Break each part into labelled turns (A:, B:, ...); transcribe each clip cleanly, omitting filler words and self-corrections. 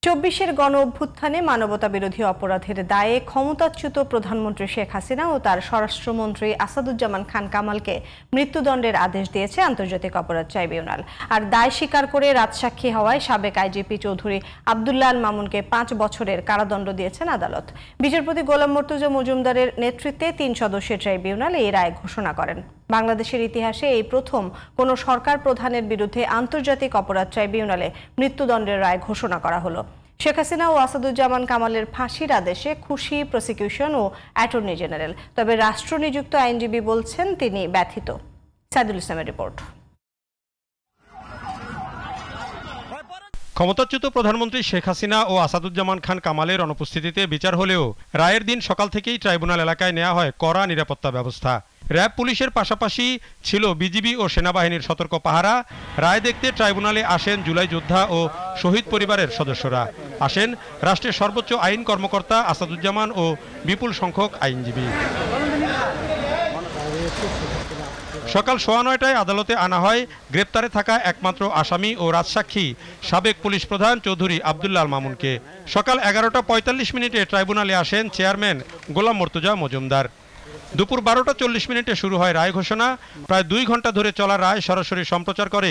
A: চব্বিশের গণ অভ্যুত্থানে মানবতা বিরোধী অপরাধের দায়ে ক্ষমতাচ্যুত প্রধানমন্ত্রী শেখ হাসিনা ও তার স্বরাষ্ট্রমন্ত্রী আসাদুজ্জামান খান কামালকে মৃত্যুদণ্ডের আদেশ দিয়েছে আন্তর্জাতিক অপরাধ ট্রাইব্যুনাল। আর দায় স্বীকার করে রাজসাক্ষী হওয়ায় সাবেক আইজিপি চৌধুরী আব্দুল্লাহ আল মামুনকে ৫ বছরের কারাদণ্ড দিয়েছেন আদালত। বিচারপতি গোলাম মর্তুজা মজুমদারের নেতৃত্বে ৩ সদস্যের ট্রাইব্যুনাল এই রায় ঘোষণা করেন। বাংলাদেশের ইতিহাসে এই প্রথম কোনো সরকার প্রধানের বিরুদ্ধে আন্তর্জাতিক অপরাধ ট্রাইব্যুনালে মৃত্যুদণ্ডের রায় ঘোষণা করা হলো। শেখ হাসিনা ও আসাদুজ্জামান কামালের ফাঁসির আদেশে খুশি প্রসিকিউশন ও অ্যাটর্নি জেনারেল, তবে রাষ্ট্রনিযুক্ত আইনজীবী বলছেন তিনি ব্যথিত। সাইদুল ইসলামের রিপোর্ট।
B: ক্ষমতাচ্যুত প্রধানমন্ত্রী শেখ হাসিনা ও আসাদুজ্জামান খান কামালের অনুপস্থিতিতে বিচার হলেও রায়ের দিন সকাল থেকেই ট্রাইব্যুনাল এলাকায় নেওয়া হয় কড়া নিরাপত্তা ব্যবস্থা। র্যাব পুলিশের পাশাপাশি ছিল বিজিবি ও সেনাবাহিনীর সতর্ক পাহারা। রায় দেখতে ট্রাইব্যুনালে আসেন জুলাই যোদ্ধা ও শহীদ পরিবারের সদস্যরা, আসেন রাষ্ট্রের সর্বোচ্চ আইন কর্মকর্তা আসাদুজ্জামান ও বিপুল সংখ্যক আইনজীবী। সকাল 9:15টায় আদালতে আনা হয় গ্রেপ্তারে থাকা একমাত্র আসামি ও রাজসাক্ষী সাবেক পুলিশ প্রধান চৌধুরী আব্দুল্লাহ আল মামুনকে। সকাল 11:45 ট্রাইব্যুনালে আসেন চেয়ারম্যান গোলাম মর্তুজা মজুমদার। দুপুর 12:40 শুরু হয় রায় ঘোষণা। প্রায় 2 ঘন্টা ধরে চলা রায় সরাসরি সম্প্রচার করে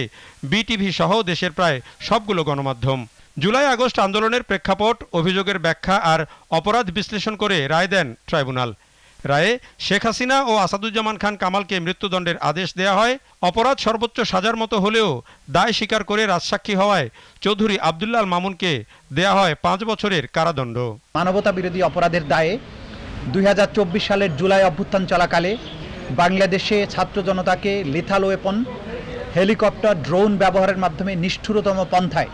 B: বিটিভি সহ দেশের প্রায় সবগুলো গণমাধ্যম। জুলাই আগস্ট আন্দোলনের প্রেক্ষাপট, অভিযোগের ব্যাখ্যা আর অপরাধ বিশ্লেষণ করে রায় দেন ট্রাইব্যুনাল। রায়ে শেখ হাসিনা ও আসাদুজ্জামান খান কামালকে মৃত্যুদণ্ডের আদেশ দেয়া হয়। অপরাধ সর্বোচ্চ সাজার মতো হলেও দায় স্বীকার করে রাজসাক্ষী হওয়ায় চৌধুরী আব্দুল্লাহ আল মামুনকে দেয়া হয় 5 বছরের কারাদণ্ড।
C: মানবতা বিরোধী অপরাধের দায়ে 2024 সালের জুলাই অভ্যুত্থান চলাকালে বাংলাদেশে ছাত্র জনতাকে লিথাল ওয়েপন, হেলিকপ্টার, ড্রোন ব্যবহারের মাধ্যমে নিষ্ঠুরতম পন্থায়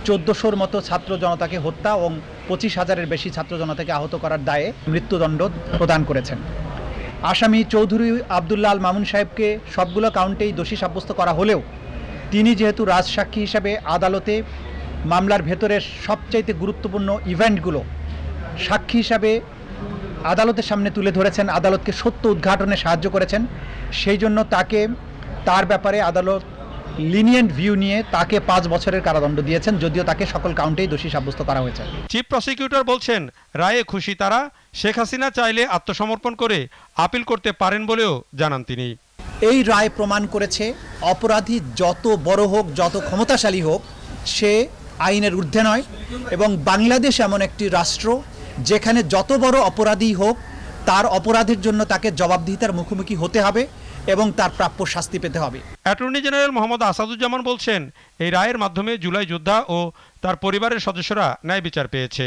C: 1400-র মতো ছাত্র জনতাকে হত্যা এবং 25,000-এর বেশি ছাত্র জনতাকে আহত করার দায়ে মৃত্যুদণ্ড প্রদান করেছেন। আসামি চৌধুরী আব্দুল্লাহ আল মামুন সাহেবকে সবগুলো কাউন্টেই দোষী সাব্যস্ত করা হলেও তিনি যেহেতু রাজসাক্ষী হিসাবে আদালতে মামলার ভেতরের সবচাইতে গুরুত্বপূর্ণ ইভেন্টগুলো সাক্ষী হিসাবে আদালতের সামনে তুলে ধরেছেন, আদালতকে সত্য উদ্ঘাটনে সাহায্য করেছেন, সেই জন্য তার ব্যাপারে আদালত লিনিয়েন্ট ভিউ নিয়ে তাকে 5 বছরের কারাদণ্ড দিয়েছেন, যদিও তাকে সকল কাউন্টেই দোষী সাব্যস্ত করা হয়েছে।
B: চিফ প্রসিকিউটর বলছেন রায়ে খুশি তারা। শেখ হাসিনা চাইলে আত্মসমর্পণ করে আপিল করতে পারেন বলেও জানান তিনি।
C: এই রায় প্রমাণ করেছে অপরাধী যত বড় হোক, যত ক্ষমতাশালী হোক, সে আইনের ঊর্ধ্বে নয়। এবং বাংলাদেশ এমন একটি রাষ্ট্র যেখানে যত বড় অপরাধী হোক তার অপরাধের জন্য তাকে জবাবদিহিতার মুখোমুখি হতে হবে এবং তার প্রাপ্য শাস্তি পেতে হবে।
B: অ্যাটর্নি জেনারেল মোহাম্মদ আসাদুজ্জামান বলছেন এই রায়ের মাধ্যমে জুলাই যোদ্ধা ও তার পরিবারের সদস্যরা ন্যায় বিচার পেয়েছে।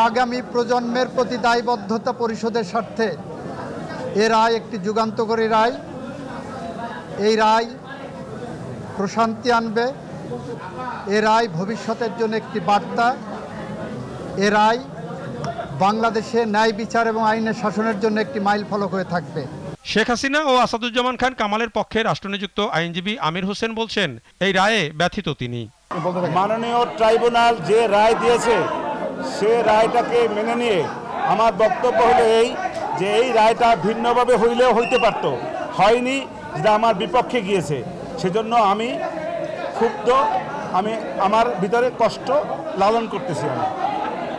D: আগামী প্রজন্মের প্রতি দায়বদ্ধতা পরিশোধের স্বার্থে এ রায় একটি যুগান্তকারী রায়। এই রায় প্রশান্তি আনবে, এ রায় ভবিষ্যতের জন্য একটি বার্তা। এ রায় বাংলাদেশে ন্যায় বিচার এবং আইনের শাসনের জন্য একটি মাইলফলক হয়ে থাকবে।
B: শেখ হাসিনা ও আসাদুজ্জামান খান কামালের পক্ষে রাষ্ট্রনিযুক্ত আইনজীবী আমির হোসেন বলছেন এই রায়ে ব্যথিত তিনি।
E: মাননীয় ট্রাইব্যুনাল যে রায় দিয়েছে সে রায়টাকে মেনে নিয়ে আমার বক্তব্য হলো এই যে এই রায়টা ভিন্নভাবে হইলেও হইতে পারত, হয়নি, যেটা আমার বিপক্ষে গিয়েছে। সেজন্য আমি ক্ষুব্ধ, আমি আমার ভিতরে কষ্ট লালন করতেছি।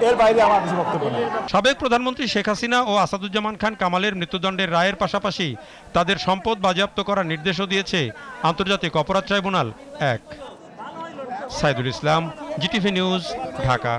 E: এর বাইরে আমার কিছু বক্তব্য নেই।
B: সাবেক প্রধানমন্ত্রী শেখ হাসিনা ও আসাদুজ্জামান খান কামালের মৃত্যুদণ্ডের রায়ের পাশাপাশি তাদের সম্পদ বাজেয়াপ্ত করার নির্দেশও দিয়েছে আন্তর্জাতিক অপরাধ tribunal 1। Saidul Islam, GTV news, Dhaka.